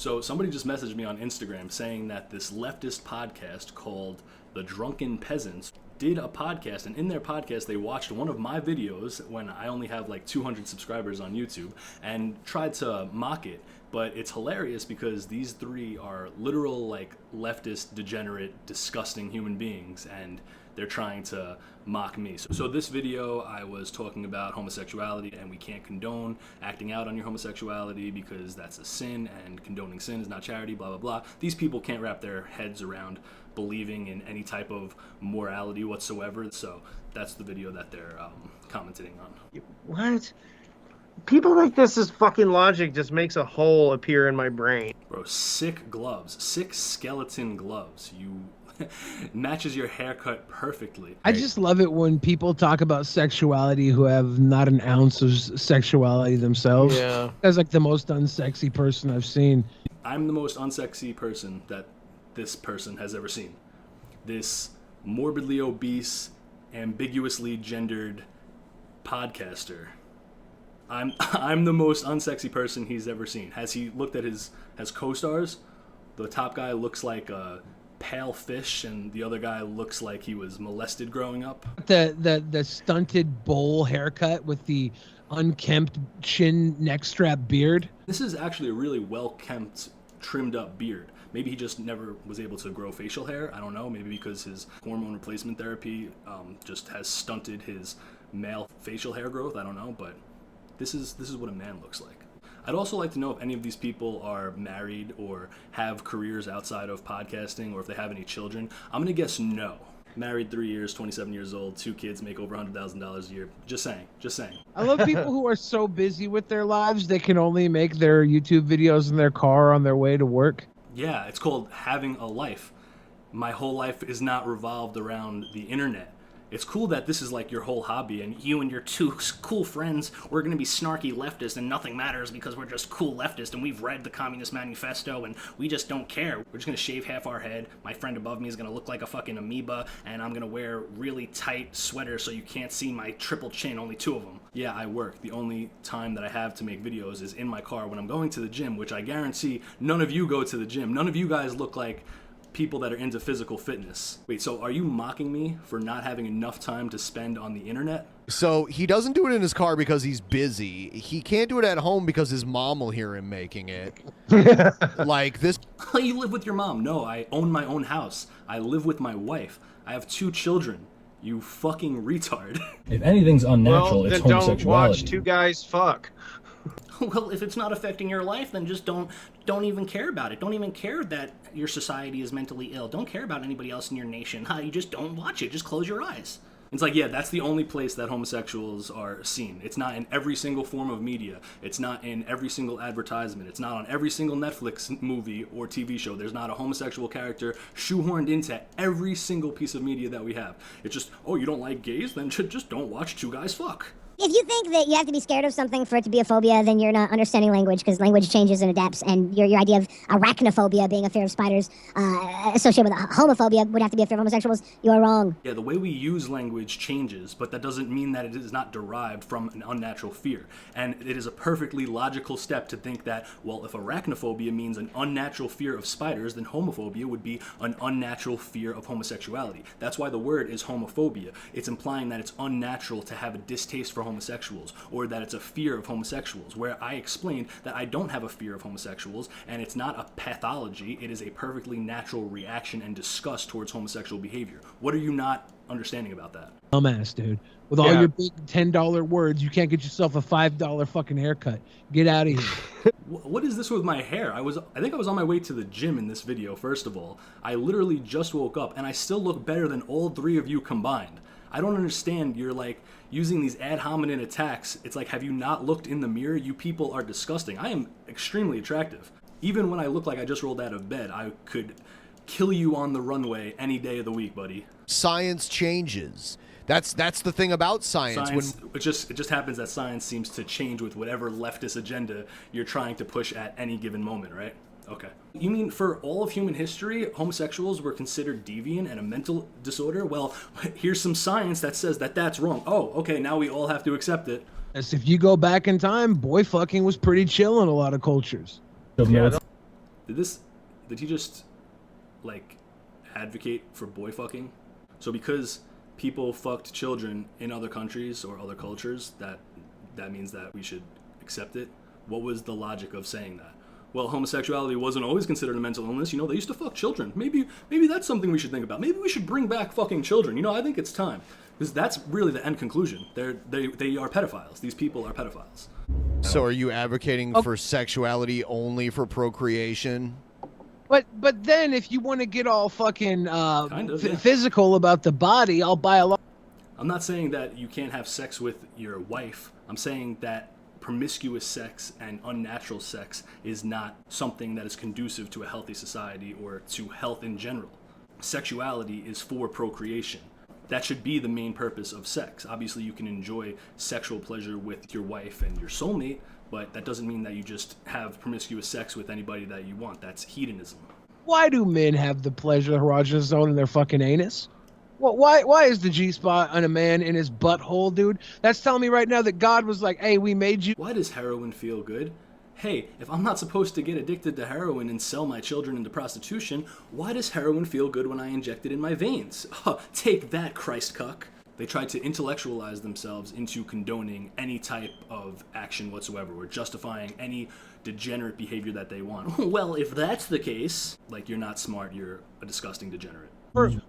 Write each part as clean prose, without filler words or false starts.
So somebody just messaged me on Instagram saying that this leftist podcast called the Drunken Peasants did a podcast, and in their podcast they watched one of my videos when I only have like 200 subscribers on YouTube and tried to mock it. But it's hilarious because these three are literal like leftist, degenerate, disgusting human beings, and they're trying to mock me. So this video, I was talking about homosexuality, and we can't condone acting out on your homosexuality because that's a sin, and condoning sin is not charity, blah, blah, blah. These people can't wrap their heads around believing in any type of morality whatsoever. So that's the video that they're commenting on. What? People like this fucking logic just makes a hole appear in my brain. Bro, sick gloves, sick skeleton gloves. You matches your haircut perfectly. I just love it when people talk about sexuality who have not an ounce of sexuality themselves. Yeah. That's like the most unsexy person I've seen. I'm the most unsexy person that this person has ever seen. This morbidly obese, ambiguously gendered podcaster. I'm the most unsexy person he's ever seen. Has he looked at his co-stars? The top guy looks like a pale fish, and the other guy looks like he was molested growing up. The stunted bowl haircut with the unkempt chin neck strap beard. This is actually a really well-kempt, trimmed up beard. Maybe he just never was able to grow facial hair. I don't know. Maybe because his hormone replacement therapy just has stunted his male facial hair growth. I don't know, but this is what a man looks like. I'd also like to know if any of these people are married or have careers outside of podcasting, or if they have any children. I'm gonna guess no. Married 3 years, 27 years old, 2 kids, make over $100,000 a year. Just saying. I love people who are so busy with their lives they can only make their YouTube videos in their car on their way to work. Yeah, it's called having a life. My whole life is not revolved around the internet. It's cool that this is like your whole hobby, and you and your 2 cool friends, we're going to be snarky leftists and nothing matters because we're just cool leftists and we've read the Communist Manifesto and we just don't care. We're just going to shave half our head. My friend above me is going to look like a fucking amoeba, and I'm going to wear really tight sweaters so you can't see my triple chin, only 2 of them. Yeah, I work. The only time that I have to make videos is in my car when I'm going to the gym, which I guarantee none of you go to the gym. None of you guys look like people that are into physical fitness. Wait, so are you mocking me for not having enough time to spend on the internet? So he doesn't do it in his car because he's busy. He can't do it at home because his mom will hear him making it. Like this. You live with your mom. No, I own my own house. I live with my wife. I have 2 children. You fucking retard. If anything's unnatural, it's then homosexuality. Don't watch 2 guys fuck. Well, if it's not affecting your life, then just don't even care about it. Don't even care that your society is mentally ill. Don't care about anybody else in your nation. You just don't watch it. Just close your eyes. It's like, yeah, that's the only place that homosexuals are seen. It's not in every single form of media. It's not in every single advertisement. It's not on every single Netflix movie or TV show. There's not a homosexual character shoehorned into every single piece of media that we have. It's just, oh, you don't like gays? Then just don't watch 2 guys fuck. If you think that you have to be scared of something for it to be a phobia, then you're not understanding language, because language changes and adapts, and your idea of arachnophobia being a fear of spiders associated with homophobia would have to be a fear of homosexuals, you are wrong. Yeah, the way we use language changes, but that doesn't mean that it is not derived from an unnatural fear. And it is a perfectly logical step to think that, well, if arachnophobia means an unnatural fear of spiders, then homophobia would be an unnatural fear of homosexuality. That's why the word is homophobia. It's implying that it's unnatural to have a distaste for homosexuals, or that it's a fear of homosexuals, where I explained that I don't have a fear of homosexuals, and it's not a pathology. It is a perfectly natural reaction and disgust towards homosexual behavior. What are you not understanding about that? Dumbass, dude. With all your big $10 words, you can't get yourself a $5 fucking haircut. Get out of here. What is this with my hair? I think I was on my way to the gym in this video, first of all. I literally just woke up, and I still look better than all 3 of you combined. I don't understand. You're like using these ad hominem attacks. It's like, have you not looked in the mirror? You people are disgusting. I am extremely attractive. Even when I look like I just rolled out of bed, I could kill you on the runway any day of the week, buddy. Science changes. That's the thing about science. It just happens that science seems to change with whatever leftist agenda you're trying to push at any given moment, right? Okay. You mean for all of human history, homosexuals were considered deviant and a mental disorder? Well, here's some science that says that that's wrong. Oh, okay, now we all have to accept it. As if you go back in time, boy fucking was pretty chill in a lot of cultures. Yeah. Did he just like advocate for boy fucking? So because people fucked children in other countries or other cultures, that means that we should accept it? What was the logic of saying that? Well, homosexuality wasn't always considered a mental illness. They used to fuck children. Maybe that's something we should think about. Maybe we should bring back fucking children. I think it's time. Because that's really the end conclusion. They are pedophiles. These people are pedophiles. So are you advocating for sexuality only for procreation? But then if you want to get all fucking physical about the body, I'll buy a lot. I'm not saying that you can't have sex with your wife. I'm saying that promiscuous sex and unnatural sex is not something that is conducive to a healthy society or to health in general. Sexuality is for procreation. That should be the main purpose of sex. Obviously, you can enjoy sexual pleasure with your wife and your soulmate, but that doesn't mean that you just have promiscuous sex with anybody that you want. That's hedonism. Why do men have the pleasure erogenous zone in their fucking anus? Well, why is the G-spot on a man in his butthole, dude? That's telling me right now that God was like, hey, we made you. Why does heroin feel good? Hey, if I'm not supposed to get addicted to heroin and sell my children into prostitution, why does heroin feel good when I inject it in my veins? Take that, Christ cuck. They tried to intellectualize themselves into condoning any type of action whatsoever or justifying any degenerate behavior that they want. Well, if that's the case, like, you're not smart, you're a disgusting degenerate.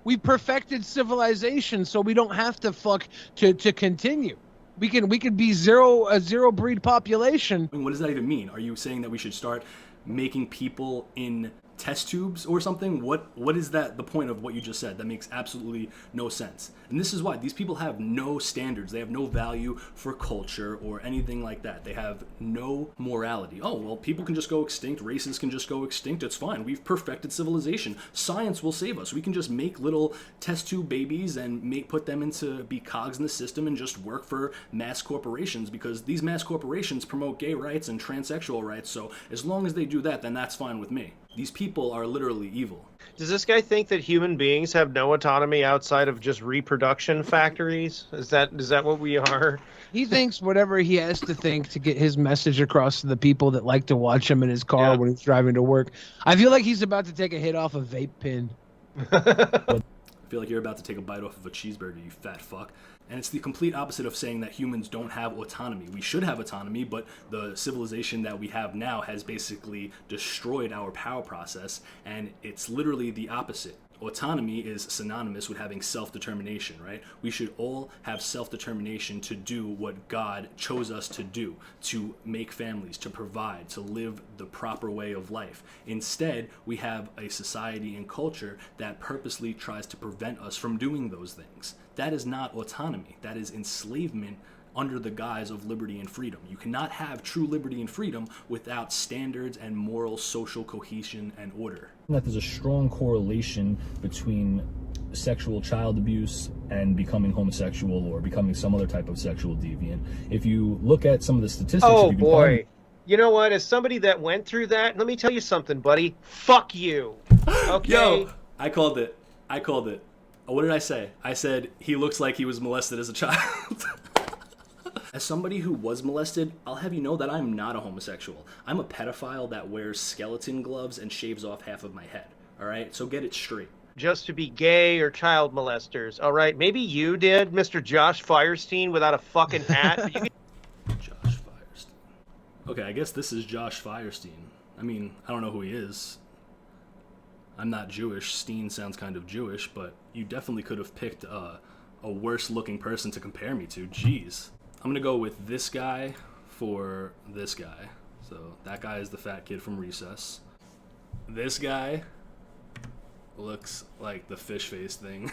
We perfected civilization, so we don't have to fuck to continue. We could be a zero breed population. I mean, what does that even mean? Are you saying that we should start making people in test tubes or something? What is that the point of what you just said? That makes absolutely no sense. And this is why these people have no standards. They have no value for culture or anything like that. They have no morality. Oh, well, people can just go extinct. Races can just go extinct. It's fine. We've perfected civilization. Science will save us. We can just make little test tube babies and put them into be cogs in the system and just work for mass corporations, because these mass corporations promote gay rights and transsexual rights. So as long as they do that, then that's fine with me. These people are literally evil. Does this guy think that human beings have no autonomy outside of just reproduction factories? Is that what we are? He thinks whatever he has to think to get his message across to the people that like to watch him in his car when he's driving to work. I feel like he's about to take a hit off a vape pen. I feel like you're about to take a bite off of a cheeseburger, you fat fuck. And it's the complete opposite of saying that humans don't have autonomy. We should have autonomy, but the civilization that we have now has basically destroyed our power process, and it's literally the opposite. Autonomy is synonymous with having self-determination, right? We should all have self-determination to do what God chose us to do, to make families, to provide, to live the proper way of life. Instead, we have a society and culture that purposely tries to prevent us from doing those things. That is not autonomy. That is enslavement under the guise of liberty and freedom. You cannot have true liberty and freedom without standards and moral social cohesion and order. That there's a strong correlation between sexual child abuse and becoming homosexual or becoming some other type of sexual deviant. If you look at some of the statistics... Oh, boy. You know what? As somebody that went through that, let me tell you something, buddy. Fuck you. Okay? Yo, I called it. What did I say? I said he looks like he was molested as a child. As somebody who was molested, I'll have you know that I'm not a homosexual. I'm a pedophile that wears skeleton gloves and shaves off half of my head. All right? So get it straight. Just to be gay or child molesters. All right? Maybe you did, Mr. Josh Firestein, without a fucking hat. Josh Firestein. Okay, I guess this is Josh Firestein. I mean, I don't know who he is. I'm not Jewish. Steen sounds kind of Jewish, but you definitely could have picked a worse-looking person to compare me to. Jeez. I'm going to go with this guy for this guy. So that guy is the fat kid from Recess. This guy looks like the fish face thing.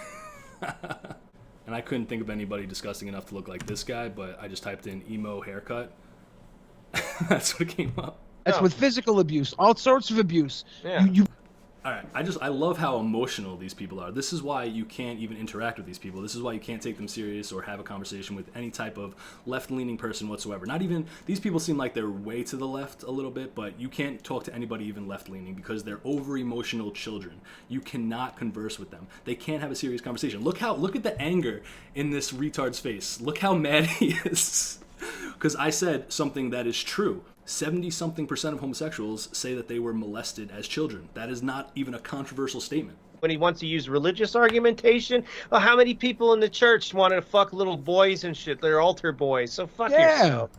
And I couldn't think of anybody disgusting enough to look like this guy, but I just typed in emo haircut. That's what came up. That's with physical abuse, all sorts of abuse. Yeah. All right, I love how emotional these people are. This is why you can't even interact with these people. This is why you can't take them serious or have a conversation with any type of left-leaning person whatsoever. Not even, these people seem like they're way to the left a little bit, but you can't talk to anybody even left-leaning because they're over-emotional children. You cannot converse with them. They can't have a serious conversation. Look at the anger in this retard's face. Look how mad he is. because I said something that is true. 70-something% of homosexuals say that they were molested as children. That is not even a controversial statement. When he wants to use religious argumentation, well, how many people in the church wanted to fuck little boys and shit? They're altar boys, so fuck yourself.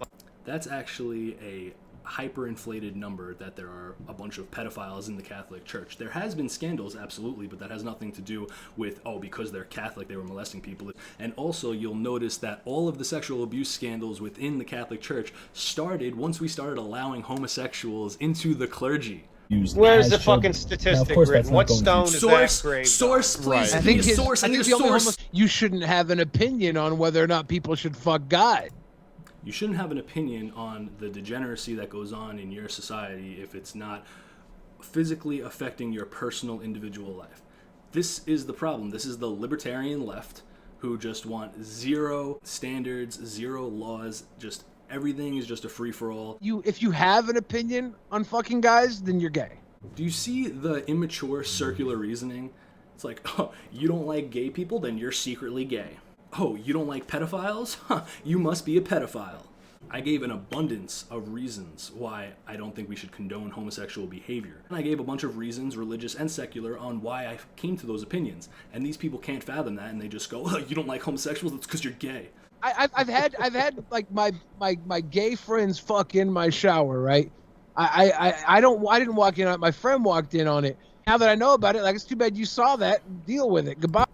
That's actually a hyperinflated number, that there are a bunch of pedophiles in the Catholic Church. There has been scandals, absolutely, but that has nothing to do with, because they're Catholic, they were molesting people. And also, you'll notice that all of the sexual abuse scandals within the Catholic Church started once we started allowing homosexuals into the clergy. Where's the fucking statistic written? What stone is that grave? Source, please. I think you shouldn't have an opinion on whether or not people should fuck God. You shouldn't have an opinion on the degeneracy that goes on in your society if it's not physically affecting your personal individual life. This is the problem. This is the libertarian left who just want zero standards, zero laws, just everything is just a free-for-all. If you have an opinion on fucking guys, then you're gay. Do you see the immature circular reasoning? It's like, oh, you don't like gay people, then you're secretly gay. Oh, you don't like pedophiles? Huh, you must be a pedophile. I gave an abundance of reasons why I don't think we should condone homosexual behavior. And I gave a bunch of reasons, religious and secular, on why I came to those opinions. And these people can't fathom that, and they just go, oh, you don't like homosexuals? It's because you're gay. I've had like my gay friends fuck in my shower, right? I didn't walk in on it. My friend walked in on it. Now that I know about it, like, it's too bad you saw that. Deal with it. Goodbye.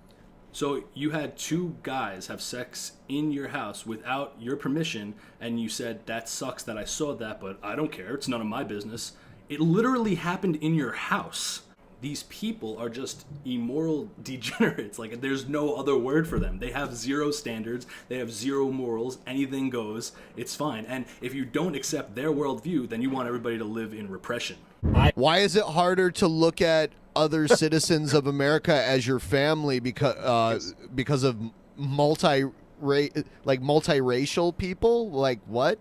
So you had two guys have sex in your house without your permission, and you said, that sucks that I saw that, but I don't care. It's none of my business. It literally happened in your house. These people are just immoral degenerates. Like, there's no other word for them. They have zero standards. They have zero morals. Anything goes. It's fine. And if you don't accept their worldview, then you want everybody to live in repression. Why is it harder to look at other citizens of America as your family because of multiracial people? Like, what?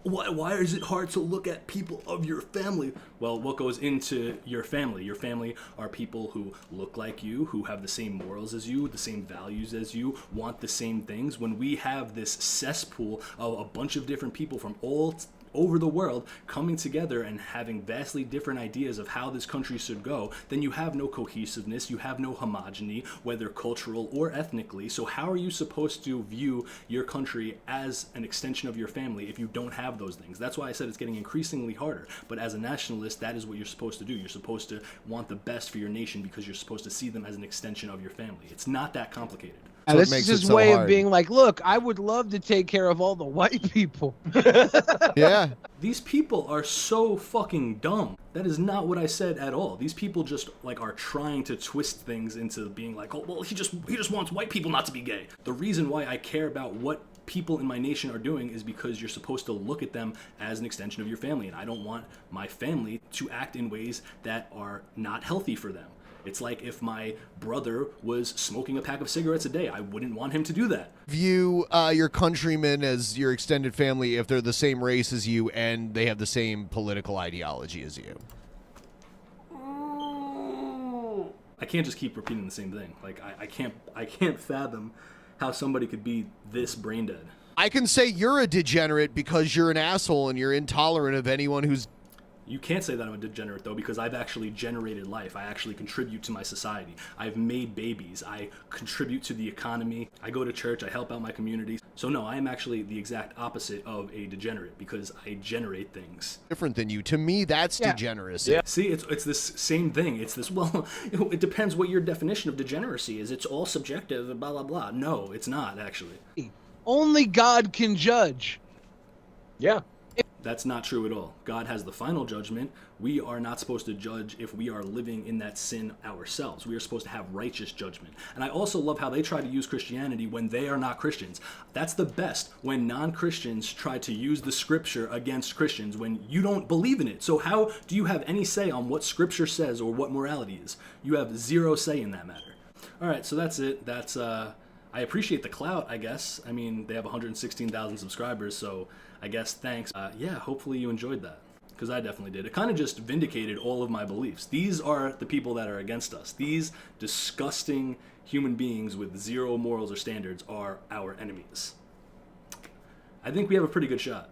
Why is it hard to look at people of your family? Well, what goes into your family? Your family are people who look like you, who have the same morals as you, the same values as you, want the same things. When we have this cesspool of a bunch of different people from all over the world coming together and having vastly different ideas of how this country should go, then you have no cohesiveness, you have no homogeny, whether cultural or ethnically. So how are you supposed to view your country as an extension of your family if you don't have those things? That's why I said it's getting increasingly harder. But as a nationalist, that is what you're supposed to do. You're supposed to want the best for your nation because you're supposed to see them as an extension of your family. It's not that complicated. So this is his way of being like, look, I would love to take care of all the white people. Yeah. These people are so fucking dumb. That is not what I said at all. These people just like are trying to twist things into being like, oh, well, he just wants white people not to be gay. The reason why I care about what people in my nation are doing is because you're supposed to look at them as an extension of your family, and I don't want my family to act in ways that are not healthy for them. It's like if my brother was smoking a pack of cigarettes a day, I wouldn't want him to do that. View your countrymen as your extended family if they're the same race as you and they have the same political ideology as you. I can't just keep repeating the same thing. Like I can't fathom how somebody could be this brain dead. I can say you're a degenerate because you're an asshole and you're intolerant of anyone who's... You can't say that I'm a degenerate, though, because I've actually generated life. I actually contribute to my society. I've made babies. I contribute to the economy. I go to church. I help out my community. So, no, I am actually the exact opposite of a degenerate because I generate things. Different than you. To me, that's degeneracy. Yeah. See, it's this same thing. It's this, well, it depends what your definition of degeneracy is. It's all subjective and blah, blah, blah. No, it's not, actually. Only God can judge. Yeah. That's not true at all. God has the final judgment. We are not supposed to judge if we are living in that sin ourselves. We are supposed to have righteous judgment. And I also love how they try to use Christianity when they are not Christians. That's the best, when non-Christians try to use the scripture against Christians when you don't believe in it. So how do you have any say on what scripture says or what morality is? You have zero say in that matter. All right, so that's it. That's I appreciate the clout, I guess. I mean, they have 116,000 subscribers, so I guess thanks. Yeah, hopefully you enjoyed that, because I definitely did. It kind of just vindicated all of my beliefs. These are the people that are against us. These disgusting human beings with zero morals or standards are our enemies. I think we have a pretty good shot.